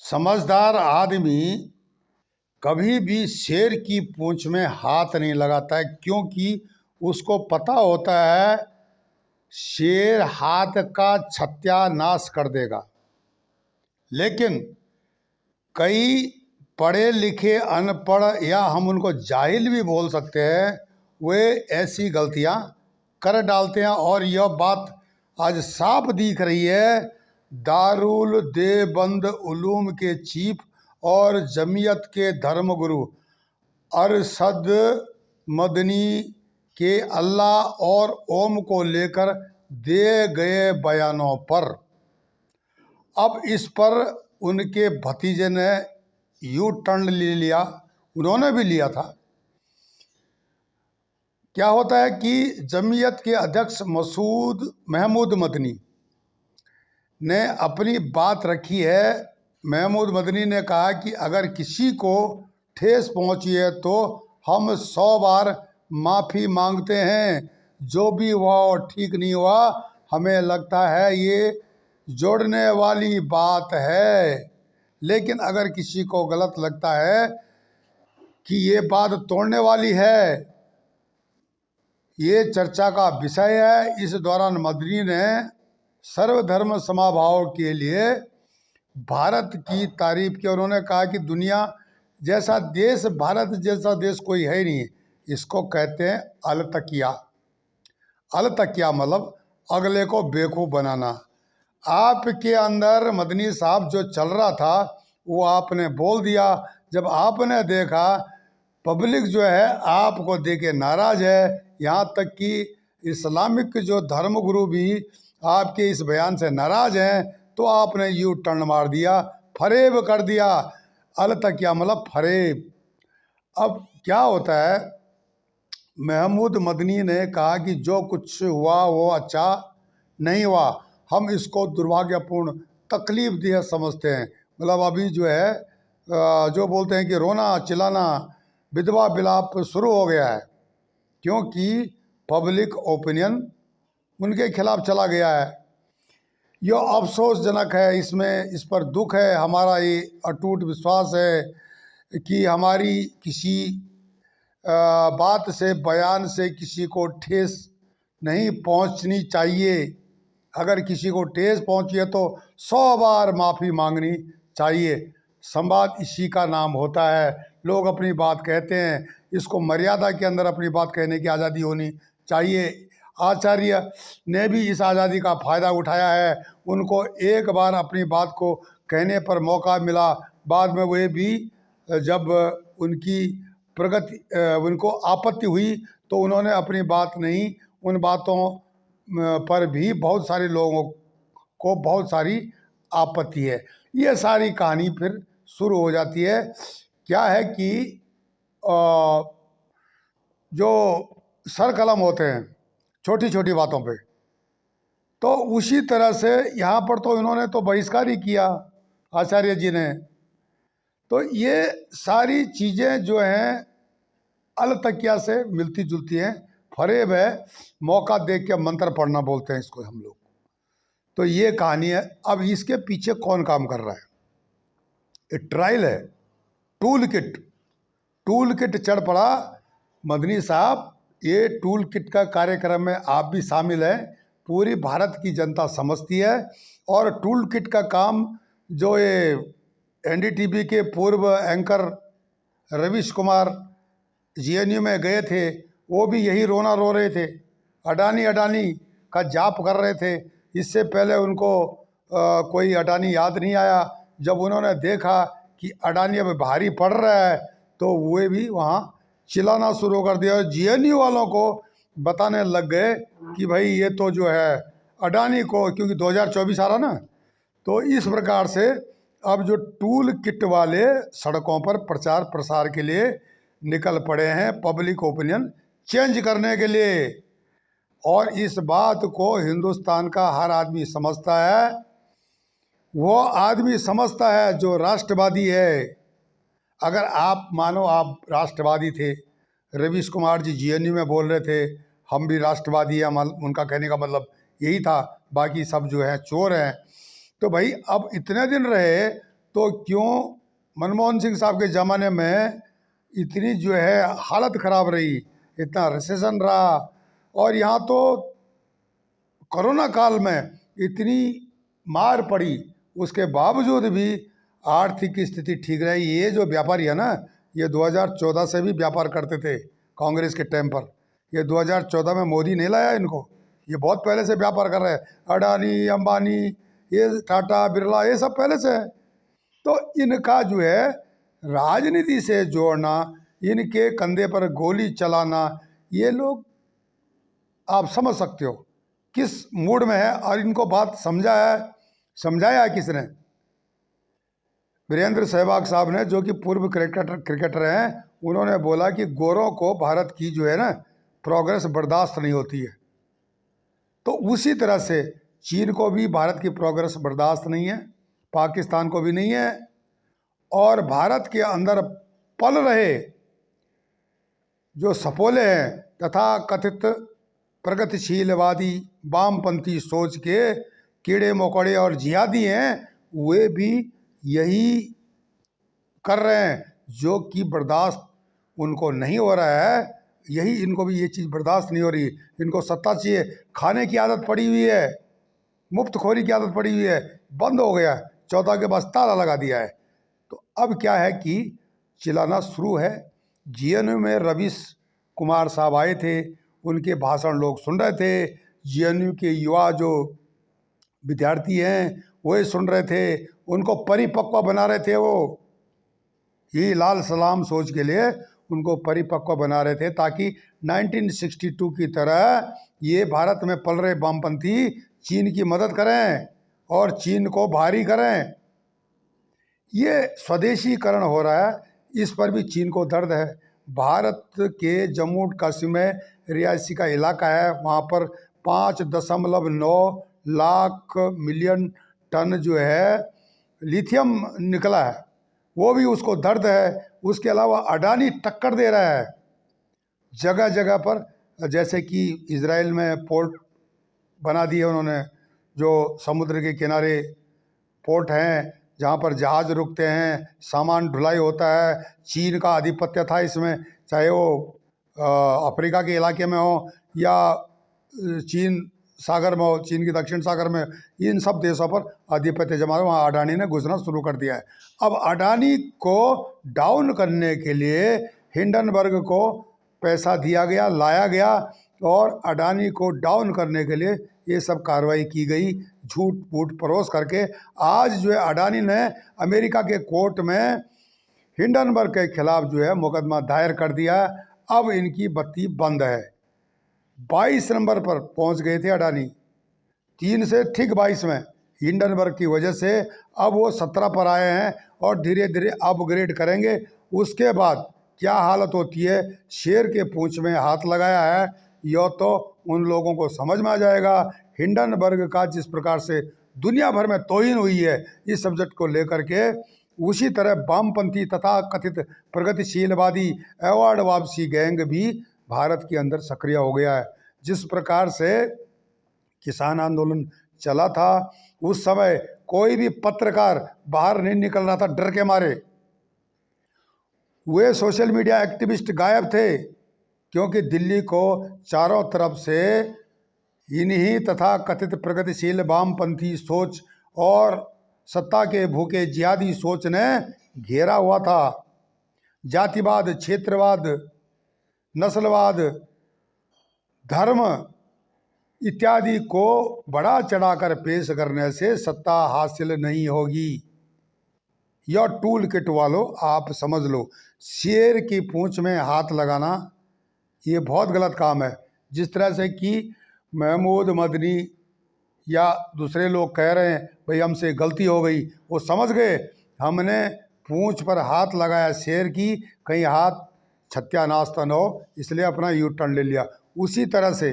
समझदार आदमी कभी भी शेर की पूंछ में हाथ नहीं लगाता है, क्योंकि उसको पता होता है शेर हाथ का सत्यानाश कर देगा। लेकिन कई पढ़े लिखे अनपढ़, या हम उनको जाहिल भी बोल सकते हैं, वे ऐसी गलतियां कर डालते हैं। और यह बात आज साफ दिख रही है। दारुल देवबंद उलूम के चीफ और जमीयत के धर्मगुरु अरशद मदनी के अल्लाह और ओम को लेकर दिए गए बयानों पर अब इस पर उनके भतीजे ने यू टर्न ले लिया। उन्होंने भी लिया था। क्या होता है कि जमीयत के अध्यक्ष मसूद महमूद मदनी ने अपनी बात रखी है। महमूद मदनी ने कहा कि अगर किसी को ठेस पहुंची है तो हम 100 बार माफ़ी मांगते हैं। जो भी हुआ और ठीक नहीं हुआ, हमें लगता है ये जोड़ने वाली बात है। लेकिन अगर किसी को गलत लगता है कि ये बात तोड़ने वाली है, ये चर्चा का विषय है। इस दौरान मदनी ने सर्वधर्म समभाव के लिए भारत की तारीफ की। उन्होंने कहा कि दुनिया जैसा देश, भारत जैसा देश कोई है ही नहीं। इसको कहते हैं अलतकिया। अलतकिया मतलब अगले को बेवकूफ़ बनाना। आपके अंदर मदनी साहब जो चल रहा था वो आपने बोल दिया। जब आपने देखा पब्लिक जो है आपको देखे नाराज है, यहाँ तक कि इस्लामिक जो धर्मगुरु भी आपके इस बयान से नाराज हैं, तो आपने यू टर्न मार दिया, फरेब कर दिया। अलतकिया मतलब फरेब। अब क्या होता है, महमूद मदनी ने कहा कि जो कुछ हुआ वो अच्छा नहीं हुआ, हम इसको दुर्भाग्यपूर्ण तकलीफ दिया समझते हैं। मतलब अभी जो है जो बोलते हैं कि रोना चिल्लाना, विधवा विलाप शुरू हो गया है, क्योंकि पब्लिक ओपिनियन उनके खिलाफ चला गया है। यह अफसोसजनक है, इसमें इस पर दुख है। हमारा ये अटूट विश्वास है कि हमारी किसी बात से, बयान से किसी को ठेस नहीं पहुंचनी चाहिए। अगर किसी को ठेस पहुंची है तो 100 बार माफ़ी मांगनी चाहिए। संवाद इसी का नाम होता है। लोग अपनी बात कहते हैं, इसको मर्यादा के अंदर अपनी बात कहने की आज़ादी होनी चाहिए। आचार्य ने भी इस आज़ादी का फ़ायदा उठाया है। उनको एक बार अपनी बात को कहने पर मौका मिला, बाद में वे भी जब उनकी प्रगति उनको आपत्ति हुई तो उन्होंने अपनी बात नहीं, उन बातों पर भी बहुत सारे लोगों को बहुत सारी आपत्ति है। ये सारी कहानी फिर शुरू हो जाती है। क्या है कि जो सर कलम होते हैं छोटी छोटी बातों पे, तो उसी तरह से यहाँ पर तो इन्होंने तो बहिष्कार ही किया आचार्य जी ने। तो ये सारी चीज़ें जो हैं अलतकिया से मिलती जुलती हैं। फरेब है, मौका देख के मंत्र पढ़ना बोलते हैं इसको हम लोग। तो ये कहानी है। अब इसके पीछे कौन काम कर रहा है? ये ट्रायल है, टूल किट। टूल किट चढ़ पड़ा मदनी साहब। ये टूल किट का कार्यक्रम में आप भी शामिल हैं, पूरी भारत की जनता समझती है। और टूल किट का काम जो ये एनडीटीवी के पूर्व एंकर रवीश कुमार जीएनयू में गए थे, वो भी यही रोना रो रहे थे, अडानी अडानी का जाप कर रहे थे। इससे पहले उनको कोई अडानी याद नहीं आया। जब उन्होंने देखा कि अडानी अब भारी पड़ रहा है तो वे भी वहाँ चिल्लाना शुरू कर दिया। जीएनयू वालों को बताने लग गए कि भाई ये तो जो है अडानी को, क्योंकि 2024 आ रहा ना, तो इस प्रकार से अब जो टूल किट वाले सड़कों पर प्रचार प्रसार के लिए निकल पड़े हैं, पब्लिक ओपिनियन चेंज करने के लिए। और इस बात को हिंदुस्तान का हर आदमी समझता है। वो आदमी समझता है जो राष्ट्रवादी है। अगर आप मानो आप राष्ट्रवादी थे, रवीश कुमार जी जीएनयू में बोल रहे थे हम भी राष्ट्रवादी हैं, उनका कहने का मतलब यही था, बाकी सब जो है चोर हैं। तो भाई अब इतने दिन रहे तो क्यों मनमोहन सिंह साहब के ज़माने में इतनी जो है हालत ख़राब रही, इतना रिसेशन रहा, और यहाँ तो कोरोना काल में इतनी मार पड़ी, उसके बावजूद भी आर्थिक स्थिति ठीक रही। ये जो व्यापारी है ना, ये 2014 से भी व्यापार करते थे कांग्रेस के टाइम पर। ये 2014 में मोदी नहीं लाया इनको, ये बहुत पहले से व्यापार कर रहे हैं। अडानी, अंबानी, ये टाटा, बिरला, ये सब पहले से है। तो इनका जो है राजनीति से जोड़ना, इनके कंधे पर गोली चलाना, ये लोग आप समझ सकते हो किस मूड में है। और इनको बात समझाया है किसने? वीरेंद्र सहवाग साहब ने, जो कि पूर्व क्रिकेटर हैं। उन्होंने बोला कि गोरों को भारत की जो है ना प्रोग्रेस बर्दाश्त नहीं होती है। तो उसी तरह से चीन को भी भारत की प्रोग्रेस बर्दाश्त नहीं है, पाकिस्तान को भी नहीं है। और भारत के अंदर पल रहे जो सपोले हैं तथा कथित प्रगतिशीलवादी वामपंथी सोच के कीड़े मकोड़े और जिहादी हैं, वे भी यही कर रहे हैं जो कि बर्दाश्त उनको नहीं हो रहा है। यही इनको भी ये चीज़ बर्दाश्त नहीं हो रही। इनको सत्ता चाहिए, खाने की आदत पड़ी हुई है, मुफ्तखोरी की आदत पड़ी हुई है, बंद हो गया है, 14 के पास ताला लगा दिया है। तो अब क्या है कि चिल्लाना शुरू है। जीएनयू में रवीश कुमार साहब आए थे, उनके भाषण लोग सुन रहे थे। जीएनयू के युवा जो विद्यार्थी हैं वही सुन रहे थे, उनको परिपक्व बना रहे थे। वो ये लाल सलाम सोच के लिए उनको परिपक्व बना रहे थे, ताकि 1962 की तरह ये भारत में पल रहे वामपंथी चीन की मदद करें और चीन को भारी करें। ये स्वदेशीकरण हो रहा है, इस पर भी चीन को दर्द है। भारत के जम्मू कश्मीर में रियासी का इलाका है, वहाँ पर 5.9 लाख मिलियन टन जो है लिथियम निकला है, वो भी उसको दर्द है। उसके अलावा अडानी टक्कर दे रहा है जगह जगह पर, जैसे कि इजराइल में पोर्ट बना दिए उन्होंने, जो समुद्र के किनारे पोर्ट हैं जहाँ पर जहाज़ रुकते हैं, सामान ढुलाई होता है। चीन का आधिपत्य था इसमें, चाहे वो अफ्रीका के इलाके में हो या चीन सागर में हो, चीन के दक्षिण सागर में, इन सब देशों पर आधिपत्य जमा, वहाँ अडानी ने घुसना शुरू कर दिया है। अब अडानी को डाउन करने के लिए हिंडनबर्ग को पैसा दिया गया, लाया गया, और अडानी को डाउन करने के लिए ये सब कार्रवाई की गई, झूठ फूट परोस करके। आज जो है अडानी ने अमेरिका के कोर्ट में हिंडनबर्ग के खिलाफ जो है मुकदमा दायर कर दिया। अब इनकी बत्ती बंद है। 22 नंबर पर पहुंच गए थे अडानी, 3 से ठीक 22 में। हिंडनबर्ग की वजह से अब वो 17 पर आए हैं और धीरे धीरे अपग्रेड करेंगे। उसके बाद क्या हालत होती है, शेर के पूंछ में हाथ लगाया है, यह तो उन लोगों को समझ में आ जाएगा। हिंडनबर्ग का जिस प्रकार से दुनिया भर में तौहीन हुई है इस सब्जेक्ट को लेकर के, उसी तरह वामपंथी तथा कथित प्रगतिशीलवादी अवार्ड वापसी गैंग भी भारत के अंदर सक्रिय हो गया है। जिस प्रकार से किसान आंदोलन चला था, उस समय कोई भी पत्रकार बाहर नहीं निकल रहा था डर के मारे। वे सोशल मीडिया एक्टिविस्ट गायब थे, क्योंकि दिल्ली को चारों तरफ से इन्हीं तथा कथित प्रगतिशील वामपंथी सोच और सत्ता के भूखे जिहादी सोच ने घेरा हुआ था। जातिवाद, क्षेत्रवाद, नस्लवाद, धर्म इत्यादि को बढ़ा चढ़ाकर पेश करने से सत्ता हासिल नहीं होगी। यह टूल किट वालों आप समझ लो, शेर की पूंछ में हाथ लगाना ये बहुत गलत काम है। जिस तरह से कि महमूद मदनी या दूसरे लोग कह रहे हैं भाई हमसे गलती हो गई, वो समझ गए हमने पूंछ पर हाथ लगाया शेर की, कहीं हाथ सत्यानाश न हो, इसलिए अपना यू टर्न ले लिया। उसी तरह से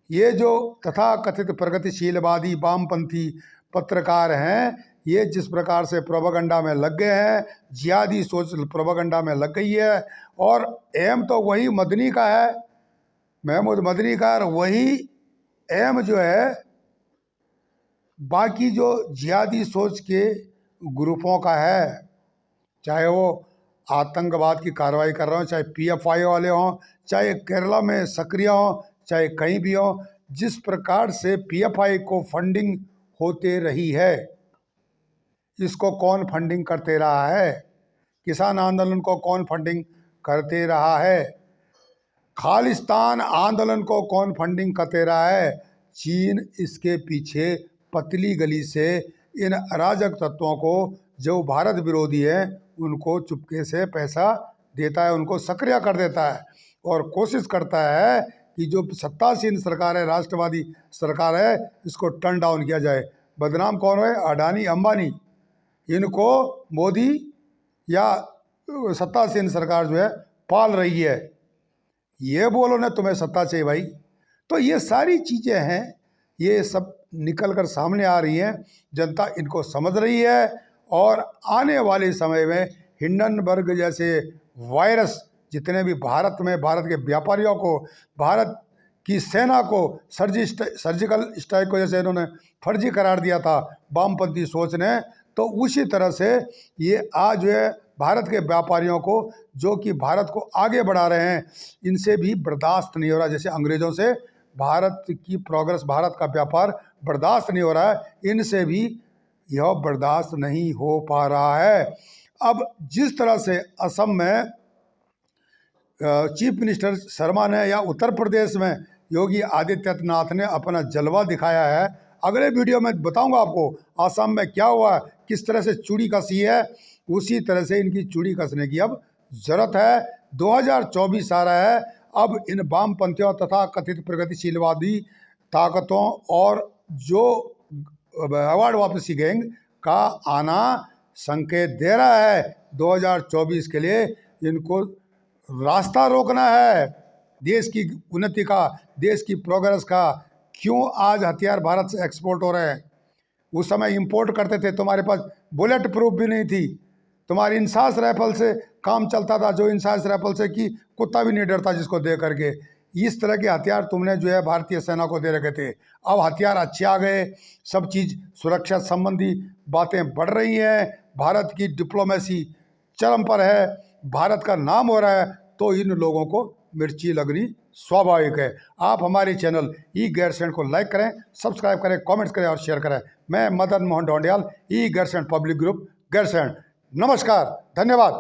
ये जो तथाकथित प्रगतिशीलवादी वामपंथी पत्रकार हैं, ये जिस प्रकार से प्रोपेगेंडा में लग गए हैं, जिहादी सोच प्रोपेगेंडा में लग गई है, और एम तो वही मदनी का है, महमूद मदनी का, और वही एम जो है बाकी जो जिहादी सोच के ग्रुपों का है, चाहे वो आतंकवाद की कार्रवाई कर रहे हों, चाहे पीएफआई वाले हों, चाहे केरला में सक्रिय हों, चाहे कहीं भी हों। जिस प्रकार से पीएफआई को फंडिंग होते रही है, इसको कौन फंडिंग करते रहा है? किसान आंदोलन को कौन फंडिंग करते रहा है? खालिस्तान आंदोलन को कौन फंडिंग करते रहा है? चीन इसके पीछे पतली गली से इन अराजक तत्वों को, जो भारत विरोधी हैं, उनको चुपके से पैसा देता है, उनको सक्रिय कर देता है और कोशिश करता है कि जो सत्तासीन सरकार है, राष्ट्रवादी सरकार है, इसको टर्न डाउन किया जाए। बदनाम कौन है? अडानी अंबानी। इनको मोदी या सत्तासीन सरकार जो है पाल रही है। ये बोलो ना तुम्हें सत्ता चाहिए भाई। तो ये सारी चीज़ें हैं, ये सब निकल कर सामने आ रही हैं, जनता इनको समझ रही है। और आने वाले समय में हिंडनबर्ग जैसे वायरस जितने भी भारत में, भारत के व्यापारियों को, भारत की सेना को सर्जिकल स्ट्राइक को जैसे इन्होंने फर्जी करार दिया था वामपंथी सोच ने, तो उसी तरह से ये आज जो है भारत के व्यापारियों को, जो कि भारत को आगे बढ़ा रहे हैं, इनसे भी बर्दाश्त नहीं हो रहा। जैसे अंग्रेज़ों से भारत की प्रोग्रेस, भारत का व्यापार बर्दाश्त नहीं हो रहा है, इनसे भी यह बर्दाश्त नहीं हो पा रहा है। अब जिस तरह से असम में चीफ मिनिस्टर शर्मा ने, या उत्तर प्रदेश में योगी आदित्यनाथ ने अपना जलवा दिखाया है, अगले वीडियो में बताऊंगा आपको असम में क्या हुआ, किस तरह से चूड़ी कसी है। उसी तरह से इनकी चूड़ी कसने की अब जरूरत है। 2024 आ रहा है। अब इन वामपंथियों तथा कथित प्रगतिशीलवादी ताकतों और जो अवार्ड वापसी गैंग का आना संकेत दे रहा है। 2024 के लिए इनको रास्ता रोकना है देश की उन्नति का, देश की प्रोग्रेस का। क्यों आज हथियार भारत से एक्सपोर्ट हो रहे हैं? उस समय इंपोर्ट करते थे, तुम्हारे पास बुलेट प्रूफ भी नहीं थी, तुम्हारी इंसास राइफल से काम चलता था, जो इंसास राइफल से कि कुत्ता भी नहीं डरता जिसको दे करके। इस तरह के हथियार तुमने जो है भारतीय सेना को दे रखे थे। अब हथियार अच्छे आ गए, सब चीज़ सुरक्षा संबंधी बातें बढ़ रही हैं, भारत की डिप्लोमेसी चरम पर है, भारत का नाम हो रहा है, तो इन लोगों को मिर्ची लगनी स्वाभाविक है। आप हमारे चैनल ई गैरसैंण को लाइक करें, सब्सक्राइब करें, कमेंट्स करें और शेयर करें। मैं मदन मोहन ढोंडियाल, ई गैरसैंण पब्लिक ग्रुप, गैरसैंण। नमस्कार, धन्यवाद।